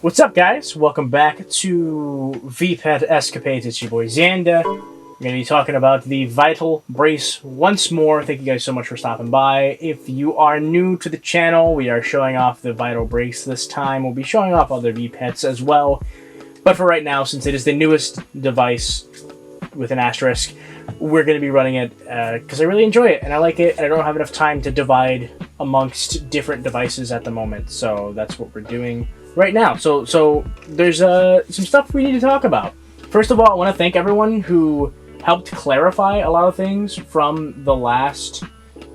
What's up, guys? Welcome back to VPET Escapades. It's your boy Xanda. We're going to be talking about the Vital Brace once more. Thank you guys so much for stopping by. If you are new to the channel, we are showing off the Vital Brace this time. We'll be showing off other VPETs as well. But for right now, since it is the newest device with an asterisk, we're going to be running it because I really enjoy it and I like it, and I don't have enough time to divide amongst different devices at the moment. So that's what we're doing right now. So there's some stuff we need to talk about. First of all, I want to thank everyone who helped clarify a lot of things from the last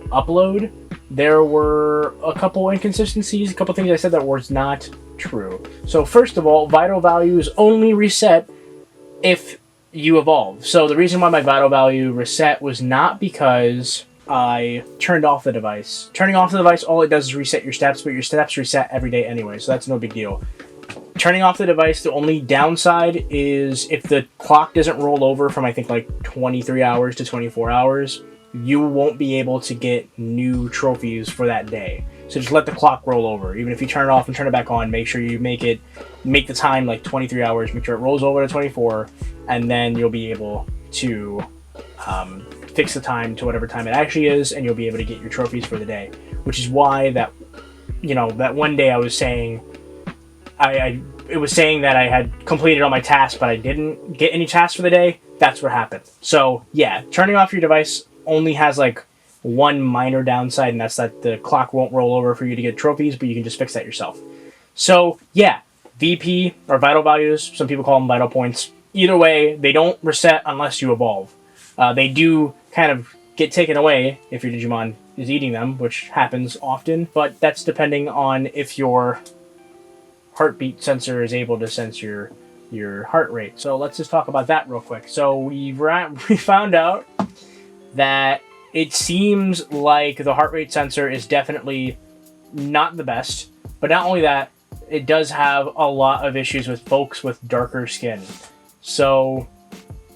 upload. There were a couple inconsistencies, a couple things I said that was not true. So first of all, vital values only reset if you evolve. So the reason why my vital value reset was not because I turned off the device. Turning off the device, all it does is reset your steps, but your steps reset every day anyway, so that's no big deal. Turning off the device, the only downside is if the clock doesn't roll over from, I think, like 23 hours to 24 hours, you won't be able to get new trophies for that day. So just let the clock roll over. Even if you turn it off and turn it back on, make sure you make the time like 23 hours, make sure it rolls over to 24, and then you'll be able to fix the time to whatever time it actually is, and you'll be able to get your trophies for the day. Which is why that one day I was saying, it was saying that I had completed all my tasks, but I didn't get any tasks for the day. That's what happened. So yeah, turning off your device only has like one minor downside, and that's that the clock won't roll over for you to get trophies, but you can just fix that yourself. So yeah, VP or vital values, some people call them vital points. Either way, they don't reset unless you evolve. They do kind of get taken away if your Digimon is eating them, which happens often, but that's depending on if your heartbeat sensor is able to sense your heart rate. So let's just talk about that real quick. So we found out that it seems like the heart rate sensor is definitely not the best, but not only that, it does have a lot of issues with folks with darker skin. So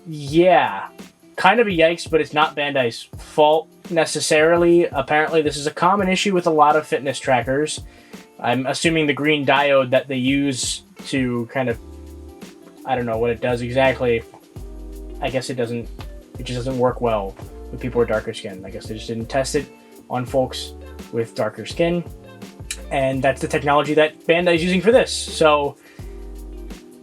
yeah, kind of a yikes, but it's not Bandai's fault necessarily. Apparently this is a common issue with a lot of fitness trackers. I'm assuming the green diode that they use to kind of, I don't know what it does exactly. I guess it just doesn't work well with people with darker skin. I guess they just didn't test it on folks with darker skin, and that's the technology that Bandai's using for this. So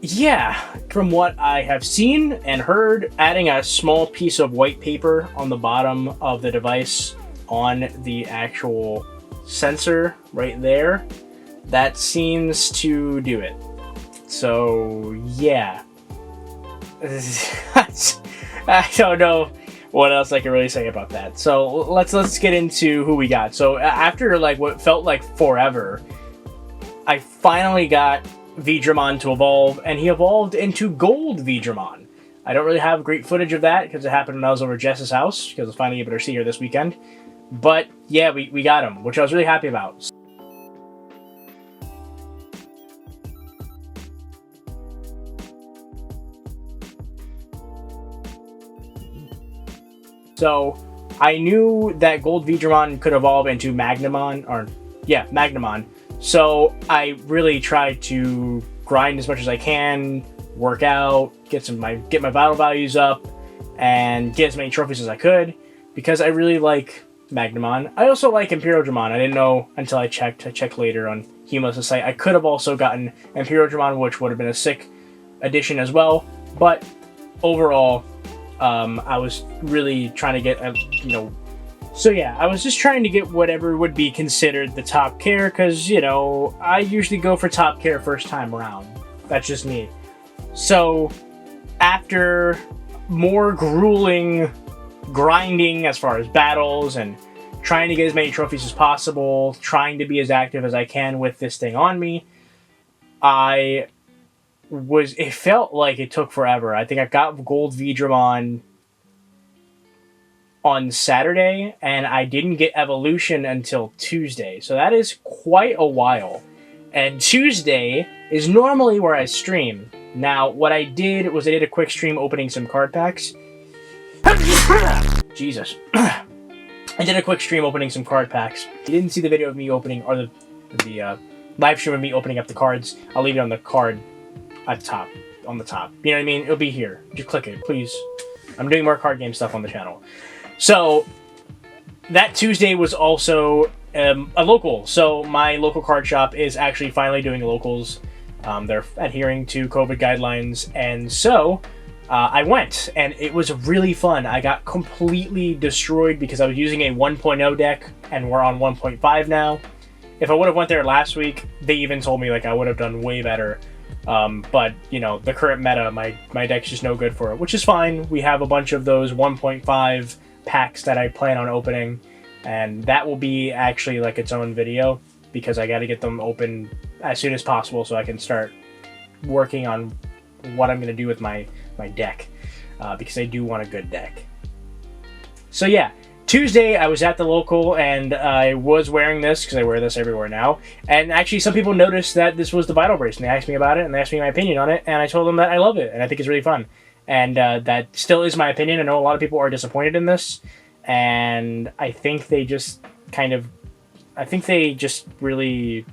yeah, from what I have seen and heard, adding a small piece of white paper on the bottom of the device on the actual sensor right there, that seems to do it. So yeah, I don't know what else I can really say about that. So let's get into who we got. So after like what felt like forever, I finally got Digimon to evolve, and he evolved into Gold Digimon. I don't really have great footage of that because it happened when I was over at Jess's house, because I was finally able to see her this weekend. But yeah, we got him, which I was really happy about. So I knew that Gold Digimon could evolve into Magnamon, Magnamon. So I really tried to grind as much as I can, work out, get my vital values up, and get as many trophies as I could, because I really like Magnamon. I also like Imperial Dramon. I didn't know until I checked. I checked later on Hemos' site. I could have also gotten Imperial Dramon, which would have been a sick addition as well. But overall, I was really trying to get So yeah, I was just trying to get whatever would be considered the top care, because, I usually go for top care first time around. That's just me. So after more grueling grinding as far as battles and trying to get as many trophies as possible, trying to be as active as I can with this thing on me, it felt like it took forever. I think I got Gold Digimon on Saturday, and I didn't get Evolution until Tuesday. So that is quite a while. And Tuesday is normally where I stream. Now, what I did was I did a quick stream opening some card packs. Jesus. I did a quick stream opening some card packs. You didn't see the video of me opening, or the live stream of me opening up the cards. I'll leave it on the card at the top, on the top. You know what I mean? It'll be here. Just click it, please. I'm doing more card game stuff on the channel. So that Tuesday was also a local. So my local card shop is actually finally doing locals. They're adhering to COVID guidelines, and so I went, and it was really fun. I got completely destroyed because I was using a 1.0 deck, and we're on 1.5 now. If I would have went there last week, they even told me like I would have done way better. But you know, the current meta, my deck's just no good for it, which is fine. We have a bunch of those 1.5 packs that I plan on opening, and that will be actually like its own video because I got to get them open as soon as possible so I can start working on what I'm going to do with my deck, because I do want a good deck. So yeah, Tuesday I was at the local and I was wearing this because I wear this everywhere now, and actually some people noticed that this was the Vital Brace and they asked me about it and they asked me my opinion on it, and I told them that I love it and I think it's really fun, and that still is my opinion. I know a lot of people are disappointed in this, and I think they just really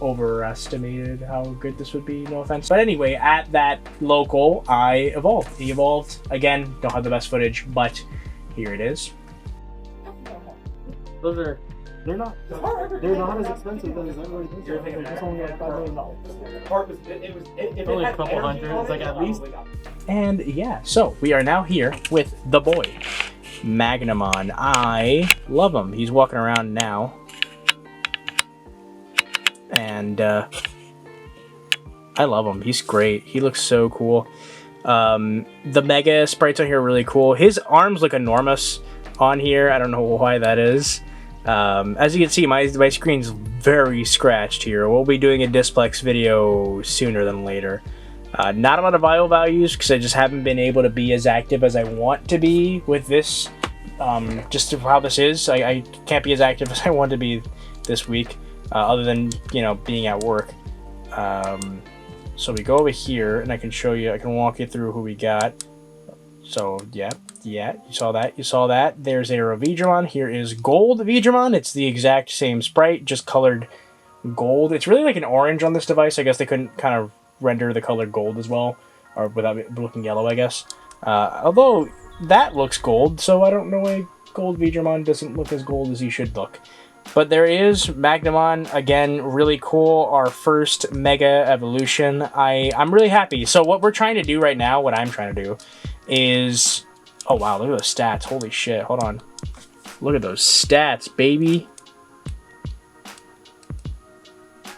overestimated how good this would be, no offense. But anyway, at that local, I evolved. He evolved. Again, don't have the best footage, but here it is. They're not as expensive as everybody thinks. It's only like $5 million. Only a couple hundred. It's like at least. And yeah, so we are now here with the boy, Magnamon. I love him. He's walking around now. And I love him. He's great. He looks so cool. The Mega sprites on here are really cool. His arms look enormous on here. I don't know why that is. As you can see, my screen's very scratched here. We'll be doing a Displex video sooner than later. Not a lot of vital values because I just haven't been able to be as active as I want to be with this. Just how this is, I can't be as active as I want to be this week. Other than, you know, being at work. So we go over here and I can show you, I can walk you through who we got. So yeah, you saw that. There's a Vidramon. Here is Gold Vidramon. It's the exact same sprite, just colored gold. It's really like an orange on this device. I guess they couldn't kind of render the color gold as well, or without it looking yellow, I guess. Although that looks gold, so I don't know why Gold Vidramon doesn't look as gold as he should look. But there is Magnamon, again, really cool, our first Mega Evolution. I'm really happy. So what we're trying to do right now, what I'm trying to do, is... Oh wow, look at those stats, holy shit, hold on. Look at those stats, baby.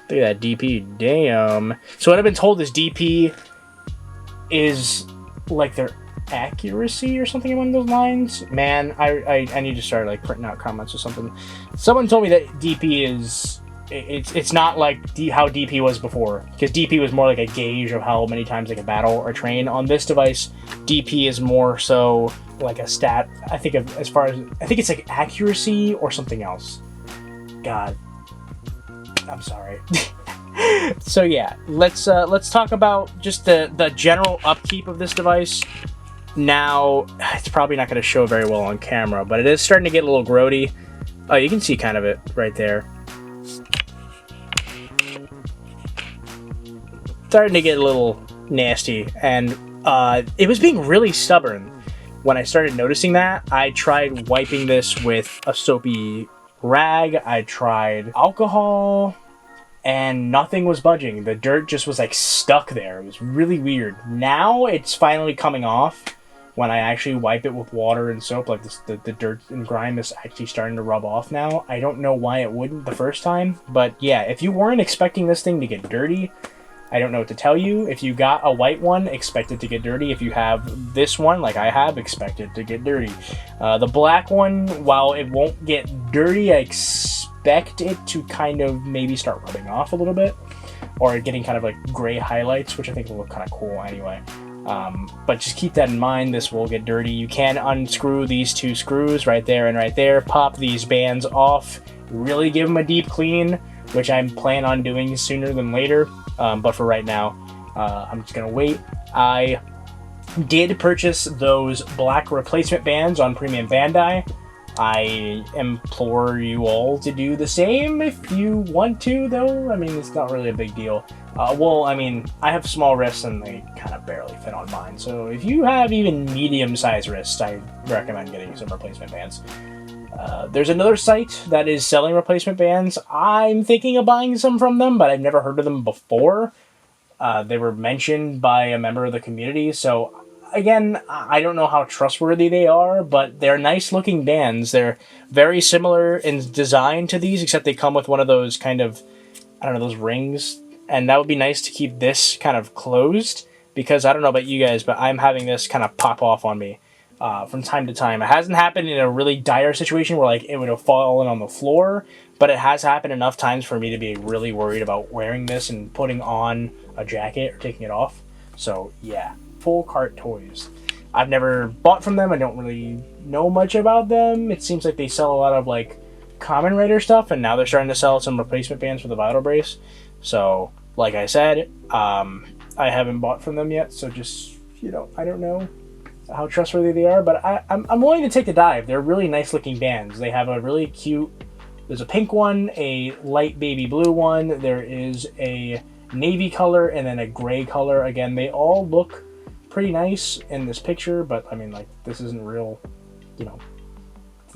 Look at that DP, damn. So what I've been told is DP is like their accuracy or something along those lines. Man, I need to start like printing out comments or something. Someone told me that DP is it's not like how DP was before, because DP was more like a gauge of how many times they can battle or train. On this device, DP is more so like a stat. I think it's like accuracy or something else. God, I'm sorry. So yeah, let's talk about just the general upkeep of this device. Now, it's probably not going to show very well on camera, but it is starting to get a little grody. Oh, you can see kind of it right there. Starting to get a little nasty, and it was being really stubborn. When I started noticing that, I tried wiping this with a soapy rag. I tried alcohol, and nothing was budging. The dirt just was like stuck there. It was really weird. Now it's finally coming off. When I actually wipe it with water and soap, like this, the dirt and grime is actually starting to rub off now. I don't know why it wouldn't the first time, but yeah, if you weren't expecting this thing to get dirty, I don't know what to tell you. If you got a white one, expect it to get dirty. If you have this one, like I have, expect it to get dirty. The black one, while it won't get dirty, I expect it to kind of maybe start rubbing off a little bit, or getting kind of like gray highlights, which I think will look kind of cool anyway. But just keep that in mind, this will get dirty. You can unscrew these two screws right there and right there, pop these bands off, really give them a deep clean, which I'm planning on doing sooner than later. But for right now, I'm just gonna wait. I did purchase those black replacement bands on Premium Bandai. I implore you all to do the same if you want to, though. I mean, it's not really a big deal. Well, I mean, I have small wrists and they kind of barely fit on mine. So if you have even medium-sized wrists, I recommend getting some replacement bands. There's another site that is selling replacement bands. I'm thinking of buying some from them, but I've never heard of them before. They were mentioned by a member of the community, so again, I don't know how trustworthy they are, but they're nice looking bands. They're very similar in design to these, except they come with one of those kind of, I don't know, those rings. And that would be nice to keep this kind of closed, because I don't know about you guys, but I'm having this kind of pop off on me from time to time. It hasn't happened in a really dire situation where like it would have fallen on the floor, but it has happened enough times for me to be really worried about wearing this and putting on a jacket or taking it off. So yeah. Full Cart Toys. I've never bought from them. I don't really know much about them. It seems like they sell a lot of like Kamen Rider stuff, and now they're starting to sell some replacement bands for the Vital Brace. So, like I said, I haven't bought from them yet, so just, you know, I don't know how trustworthy they are, but I'm willing to take a dive. They're really nice looking bands. They have a really cute, there's a pink one, a light baby blue one, there is a navy color, and then a gray color. Again, they all look pretty nice in this picture, but I mean, like, this isn't real, you know,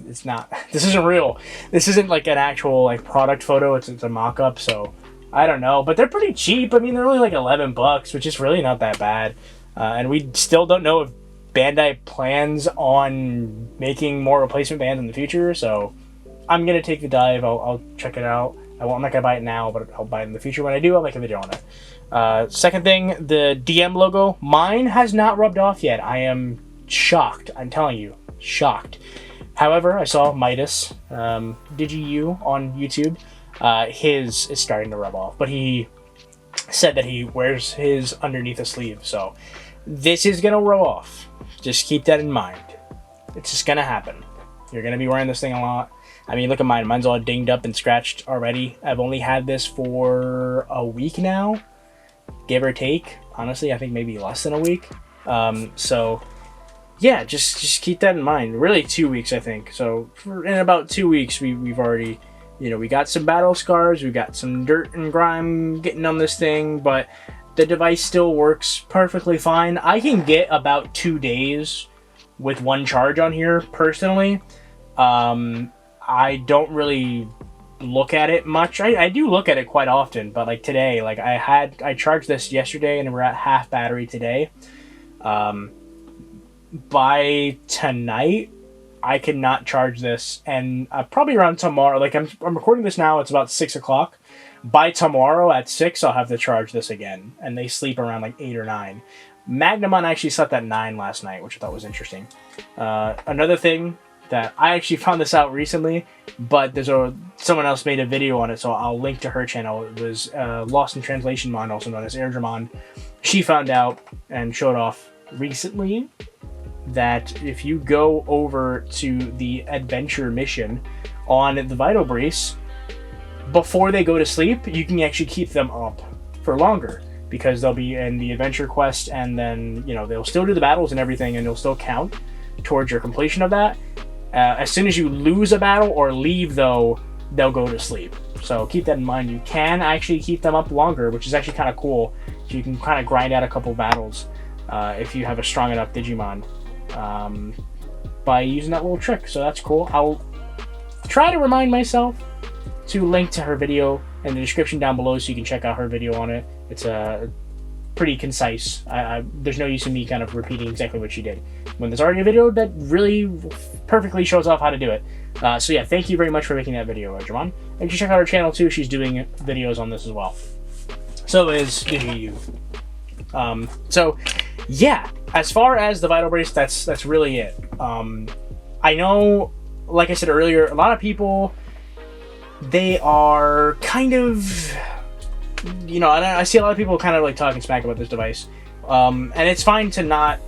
it's not, this isn't real. This isn't like an actual like product photo. It's a mock-up, so I don't know, but they're pretty cheap. I mean, they're only like $11, which is really not that bad. And we still don't know if Bandai plans on making more replacement bands in the future, so I'm gonna take the dive. I'll check it out. I'm not gonna buy it now, but I'll buy it in the future. When I do, I'll make a video on it. Second thing, the DM logo. Mine has not rubbed off yet. I am shocked. I'm telling you, shocked. However, I saw Midas, DigiU on YouTube. His is starting to rub off, but he said that he wears his underneath a sleeve. So this is gonna rub off. Just keep that in mind. It's just gonna happen. You're gonna be wearing this thing a lot. I mean, look at mine. Mine's all dinged up and scratched already. I've only had this for a week now, give or take. Honestly, I think maybe less than a week. So yeah, just keep that in mind. Really 2 weeks, I think. So in about 2 weeks, we've already, you know, we got some battle scars, we got some dirt and grime getting on this thing, but the device still works perfectly fine. I can get about 2 days with one charge on here, personally. I don't really look at it much. I do look at it quite often, but like today, like I charged this yesterday and we're at half battery today. By tonight, I cannot charge this, and probably around tomorrow, like I'm recording this now, it's about 6 o'clock. By tomorrow at 6, I'll have to charge this again, and they sleep around like 8 or 9. Magnamon actually slept at 9 last night, which I thought was interesting. Another thing that I actually found this out recently, but someone else made a video on it, so I'll link to her channel. It was Lost in Translation Mon, also known as Airdramon. She found out and showed off recently that if you go over to the adventure mission on the Vital Brace, before they go to sleep, you can actually keep them up for longer, because they'll be in the adventure quest, and then, you know, they'll still do the battles and everything, and they'll still count towards your completion of that. As soon as you lose a battle or leave, though, they'll go to sleep. So keep that in mind. You can actually keep them up longer, which is actually kind of cool. So you can kind of grind out a couple battles if you have a strong enough Digimon by using that little trick. So that's cool. I'll try to remind myself to link to her video in the description down below so you can check out her video on it. It's pretty concise. There's no use in me kind of repeating exactly what she did when there's already a video that really perfectly shows off how to do it. So yeah, thank you very much for making that video, Digimon. And you can check out her channel too. She's doing videos on this as well. So is DigiU. So yeah, as far as the Vital Brace, that's really it. I know, like I said earlier, a lot of people, they are kind of, you know, and I see a lot of people kind of like talking smack about this device, and it's fine to not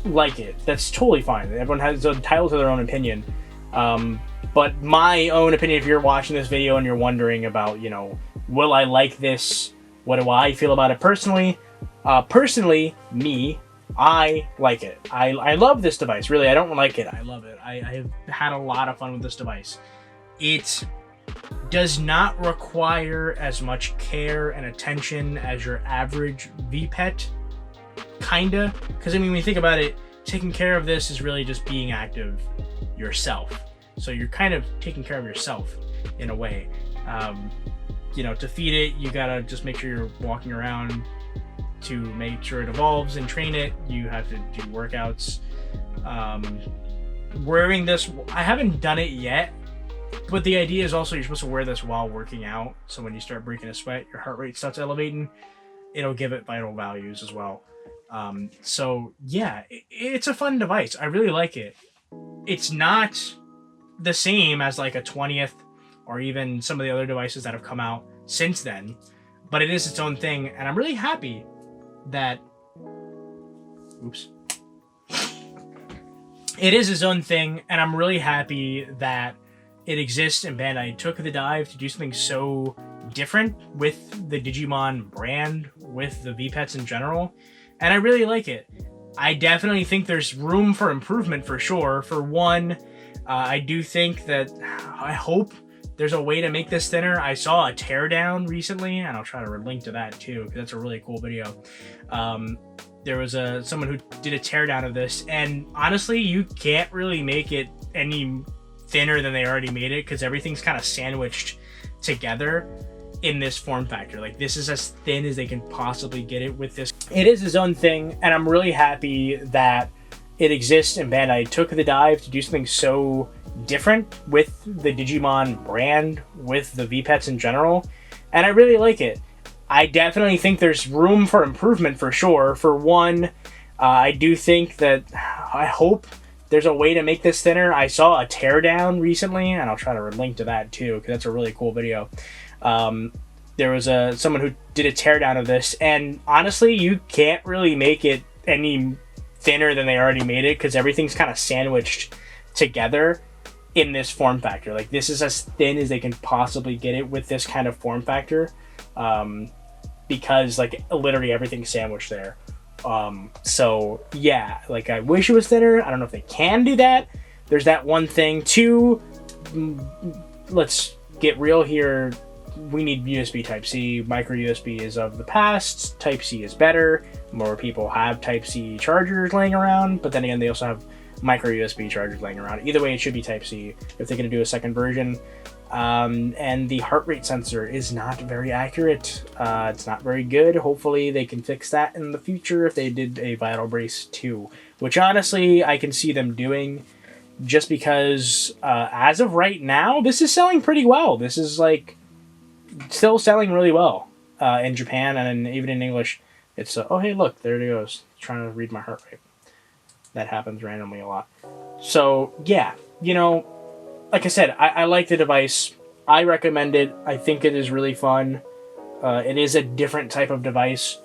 like it. That's totally fine. Everyone has entitled to their own opinion. But my own opinion, if you're watching this video and you're wondering about, you know, will I like this? What do I feel about it personally? Personally, me, I like it. I love this device. Really, I don't like it. I love it. I have had a lot of fun with this device. It does not require as much care and attention as your average VPET, kinda. Because, I mean, when you think about it, taking care of this is really just being active yourself. So you're kind of taking care of yourself in a way. You know, to feed it, you gotta just make sure you're walking around. To make sure it evolves and train it, you have to do workouts. Wearing this, I haven't done it yet, but the idea is also you're supposed to wear this while working out. So when you start breaking a sweat, your heart rate starts elevating. It'll give it vital values as well. So yeah, it's a fun device. I really like it. It's not the same as like a 20th or even some of the other devices that have come out since then, but it is its own thing, and I'm really happy that it is its own thing, and I'm really happy that it exists, and Bandai took the dive to do something so different with the Digimon brand, with the VPETs in general, and I really like it. I definitely think there's room for improvement for sure. For one, I do think that, I hope there's a way to make this thinner. I saw a teardown recently, and I'll try to link to that too, because that's a really cool video. There was someone who did a teardown of this, and honestly, you can't really make it any thinner than they already made it, because everything's kind of sandwiched together in this form factor. Like, this is as thin as they can possibly get it with this. It is its own thing, and I'm really happy that it exists, and Bandai took the dive to do something so different with the Digimon brand, with the VPETs in general, and I really like it. I definitely think there's room for improvement for sure. For one, I do think that, I hope there's a way to make this thinner. I saw a teardown recently, and I'll try to link to that too, because that's a really cool video. There was someone who did a teardown of this, and honestly, you can't really make it any thinner than they already made it, because everything's kind of sandwiched together in this form factor. Like, this is as thin as they can possibly get it with this kind of form factor, because like literally everything's sandwiched there. So yeah, like, I wish it was thinner. I don't know if they can do that. There's that one thing too. Let's get real here. We need USB Type-C. Micro USB is of the past. Type-C is better. More people have Type-C chargers laying around, but then again, they also have micro USB chargers laying around. Either way, it should be Type-C if they're going to do a second version. And the heart rate sensor is not very accurate. It's not very good. Hopefully they can fix that in the future if they did a Vital Brace 2, which honestly I can see them doing, just because as of right now, this is selling pretty well. This is like still selling really well in Japan, and even in English. It's oh, hey, look, there it goes. It's trying to read my heart rate. That happens randomly a lot. So yeah, you know, like I said, I like the device. I recommend it. I think it is really fun. It is a different type of device,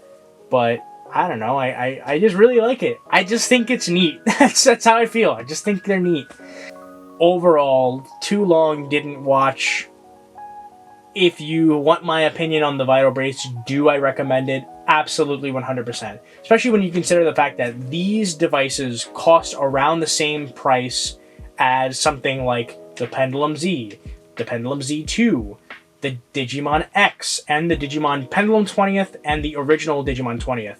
but I don't know. I just really like it. I just think it's neat. That's how I feel. I just think they're neat. Overall, too long didn't watch. If you want my opinion on the Vital Brace, do I recommend it? Absolutely 100%. Especially when you consider the fact that these devices cost around the same price as something like the Pendulum Z, the Pendulum Z2, the Digimon X, and the Digimon Pendulum 20th, and the original Digimon 20th.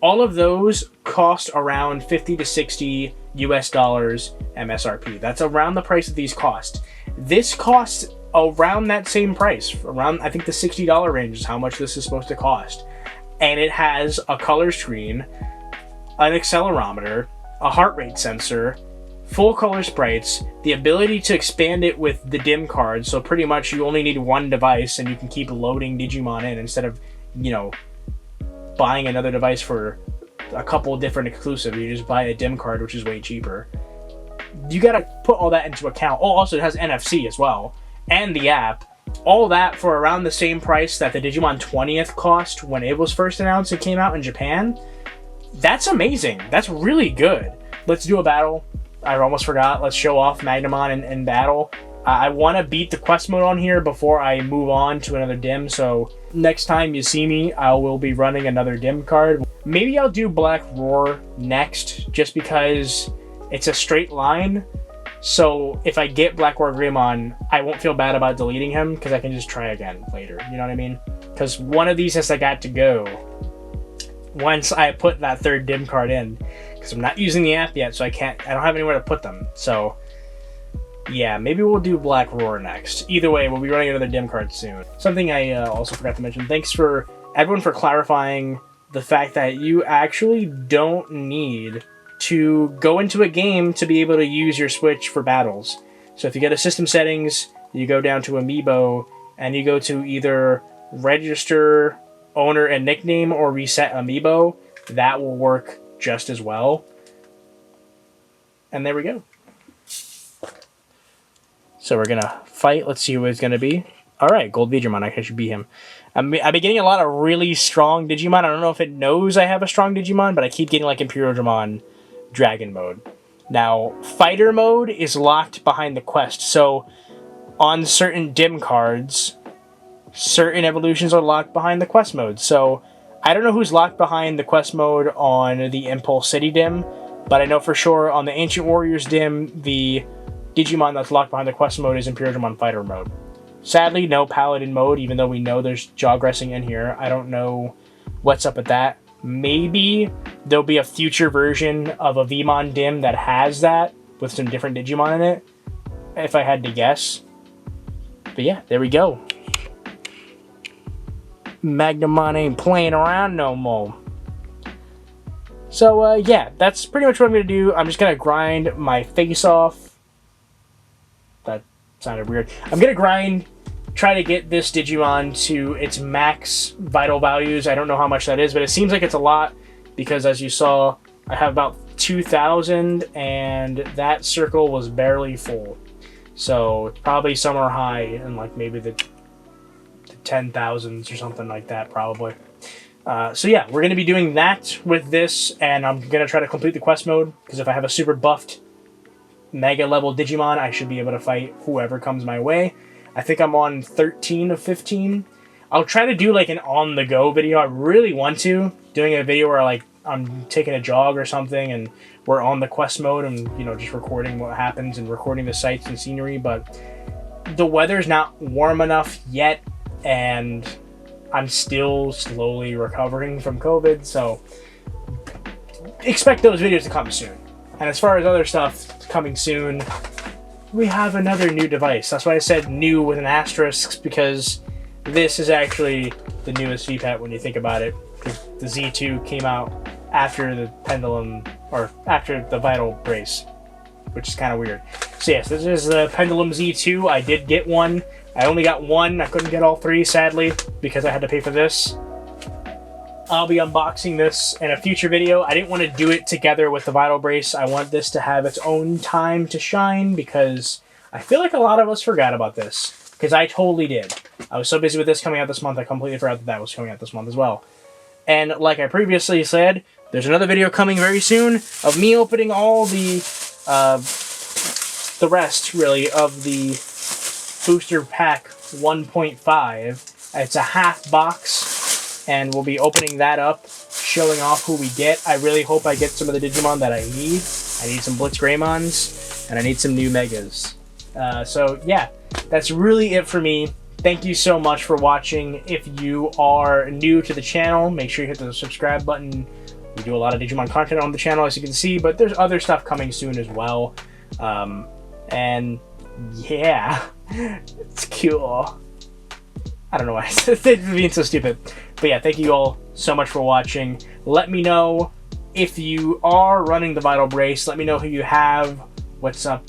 All of those cost around 50 to 60 US dollars MSRP. That's around the price that these cost. This costs around that same price. Around, I think, the $60 range is how much this is supposed to cost. And it has a color screen, an accelerometer, a heart rate sensor, full color sprites, the ability to expand it with the dim card, so pretty much you only need one device and you can keep loading Digimon in instead of, you know, buying another device for a couple different exclusives. You just buy a dim card, which is way cheaper. You gotta put all that into account. Oh, also it has NFC as well, and the app. All that for around the same price that the Digimon 20th cost when it was first announced and came out in Japan. That's amazing. That's really good. Let's do a battle. I almost forgot. Let's show off Magnamon in battle. I want to beat the quest mode on here before I move on to another dim, so next time you see me, I will be running another dim card. Maybe I'll do Black Roar next, just because it's a straight line. So if I get Black Roar Greymon, I won't feel bad about deleting him, because I can just try again later. You know what I mean? Because one of these has got to go once I put that third dim card in, because I'm not using the app yet, so I don't have anywhere to put them. So yeah, maybe we'll do Black Roar next. Either way, we'll be running another dim card soon. Something I also forgot to mention, thanks for everyone for clarifying the fact that you actually don't need to go into a game to be able to use your Switch for battles. So if you go to system settings, you go down to Amiibo, and you go to either register owner and nickname or reset Amiibo, that will work just as well. And there we go. So we're gonna fight. Let's see who it's gonna be. Alright, Gold Digimon. I should beat him. I've been getting a lot of really strong Digimon. I don't know if it knows I have a strong Digimon, but I keep getting like Imperial Dramon Dragon mode. Now, Fighter mode is locked behind the quest. So on certain dim cards, certain evolutions are locked behind the quest mode. So I don't know who's locked behind the quest mode on the Impulse City dim, but I know for sure on the Ancient Warriors dim, the Digimon that's locked behind the quest mode is Imperial Dramon Fighter mode. Sadly, no Paladin mode, even though we know there's Jawgressing in here. I don't know what's up with that. Maybe there'll be a future version of a Vmon dim that has that, with some different Digimon in it, if I had to guess. But yeah, there we go. Magnamon ain't playing around no more. So, yeah, that's pretty much what I'm going to do. I'm just going to grind my face off. That sounded weird. I'm going to grind, try to get this Digimon to its max vital values. I don't know how much that is, but it seems like it's a lot, because as you saw, I have about 2,000, and that circle was barely full. So, it's probably somewhere high in, like, maybe the 10,000s or something like that, probably. So yeah, we're going to be doing that with this, and I'm going to try to complete the quest mode, because if I have a super buffed mega level Digimon, I should be able to fight whoever comes my way. I think I'm on 13 of 15. I'll try to do like an on-the-go video. I really want to, doing a video where like I'm taking a jog or something, and we're on the quest mode, and you know, just recording what happens and recording the sights and scenery, but the weather's not warm enough yet, and I'm still slowly recovering from COVID, so expect those videos to come soon. And as far as other stuff coming soon, we have another new device. That's why I said new with an asterisk, because this is actually the newest VPET when you think about it. The Z2 came out after the Pendulum, or after the Vital Brace, which is kind of weird. So yes, this is the Pendulum Z2. I did get one. I only got one. I couldn't get all three, sadly, because I had to pay for this. I'll be unboxing this in a future video. I didn't want to do it together with the Vital Brace. I want this to have its own time to shine, because I feel like a lot of us forgot about this. Because I totally did. I was so busy with this coming out this month, I completely forgot that that was coming out this month as well. And like I previously said, there's another video coming very soon of me opening all the rest, really, of the Booster Pack 1.5. It's a half box, and we'll be opening that up, showing off who we get. I really hope I get some of the Digimon that I need. I need some Blitz Greymons, and I need some new Megas. So yeah, that's really it for me. Thank you so much for watching. If you are new to the channel, make sure you hit the subscribe button. We do a lot of Digimon content on the channel, as you can see, but there's other stuff coming soon as well. And yeah, it's cool. I don't know why I said being so stupid. But yeah, thank you all so much for watching. Let me know if you are running the Vital Brace. Let me know who you have, what's up,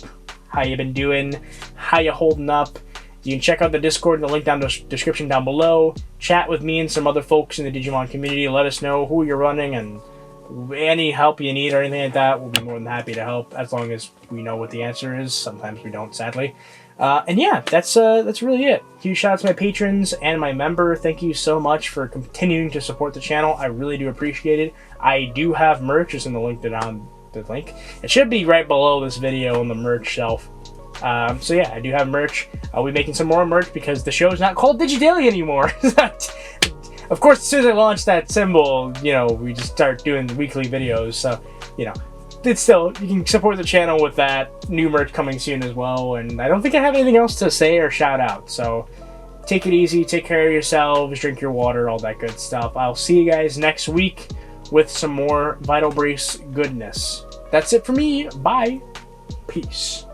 how you been doing, how you holding up. You can check out the Discord in the link down the description down below. Chat with me and some other folks in the Digimon community. Let us know who you're running, and any help you need or anything like that, we'll be more than happy to help, as long as we know what the answer is. Sometimes we don't, sadly. And yeah, that's really it. Huge shout out to my patrons and my member. Thank you so much for continuing to support the channel. I really do appreciate it. I do have merch. It's in the link down the link. It should be right below this video on the merch shelf. So yeah, I do have merch. I'll be making some more merch, because the show is not called DigiDaily anymore. Of course, as soon as I launch that symbol, you know, we just start doing weekly videos. So, you know, it's still, you can support the channel with that. New merch coming soon as well. And I don't think I have anything else to say or shout out. So take it easy, take care of yourselves, drink your water, all that good stuff. I'll see you guys next week with some more Vital Brace goodness. That's it for me. Bye. Peace.